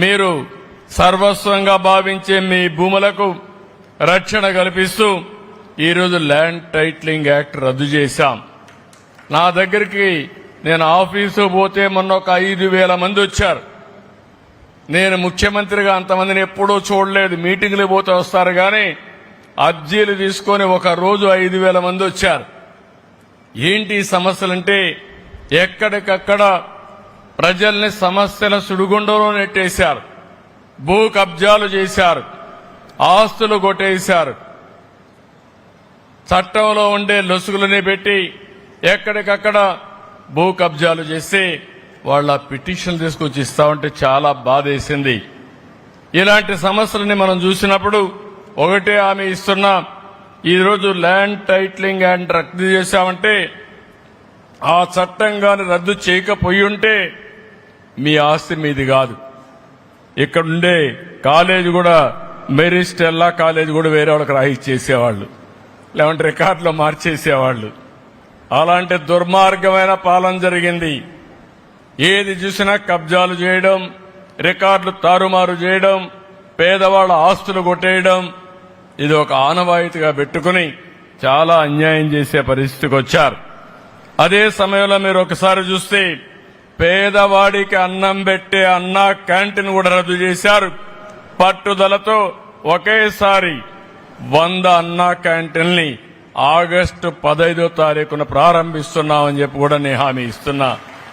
మీరు సర్వస్వంగా భావించే మీ భూములకు రక్షణ కల్పిస్తూ ఈరోజు ల్యాండ్ టైటిలింగ్ యాక్ట్ రద్దు చేశాం. నా దగ్గరికి నేను ఆఫీసు పోతే మొన్న ఒక 5,000 మంది వచ్చారు. నేను ముఖ్యమంత్రిగా అంతమందిని ఎప్పుడూ చూడలేదు. మీటింగ్లు పోతే వస్తారు కానీ అర్జీలు తీసుకొని ఒక రోజు 5,000 మంది వచ్చారు. ఏంటి సమస్యలంటే ఎక్కడికక్కడ ప్రజల్ని సమస్యల సుడిగుండంలో నెట్టేశారు. భూ కబ్జాలు చేశారు, ఆస్తులు కొట్టేశారు, చట్టంలో ఉండే లొసుగులని పెట్టి ఎక్కడికక్కడ భూ కబ్జాలు చేసి వాళ్ళ పిటిషన్లు తీసుకొచ్చి ఇస్తామంటే చాలా బాధేసింది. ఇలాంటి సమస్యలని మనం చూసినప్పుడు ఒకటే హామీ ఇస్తున్నా, ఈరోజు ల్యాండ్ టైటిలింగ్ యాక్ట్ రద్దు చేశామంటే ఆ చట్టం గాని రద్దు చేయకపోయి ఉంటే మీ ఆస్తి మీది కాదు. ఇక్కడుండే కాలేజీ కూడా మెరిస్టెల్లా కాలేజీ కూడా వేరే వాళ్ళకి రాయిచ్చేసేవాళ్ళు, లేదంటే రికార్డులో మార్చేసేవాళ్ళు. అలాంటి దుర్మార్గమైన పాలన జరిగింది. ఏది చూసినా కబ్జాలు చేయడం, రికార్డులు తారుమారు చేయడం, పేదవాళ్ల ఆస్తులు కొట్టేయడం, ఇది ఒక ఆనవాయితీగా పెట్టుకుని చాలా అన్యాయం చేసే పరిస్థితికి వచ్చారు. అదే సమయంలో మీరు ఒకసారి చూస్తే పేదవాడికి అన్నం పెట్టే అన్నా క్యాంటీన్ కూడా రద్దు చేశారు. పట్టుదలతో ఒకేసారి 100 అన్నా క్యాంటీన్ని ఆగస్టు 15వ తారీఖున ప్రారంభిస్తున్నామని చెప్పి కూడా నేను హామీ ఇస్తున్నా.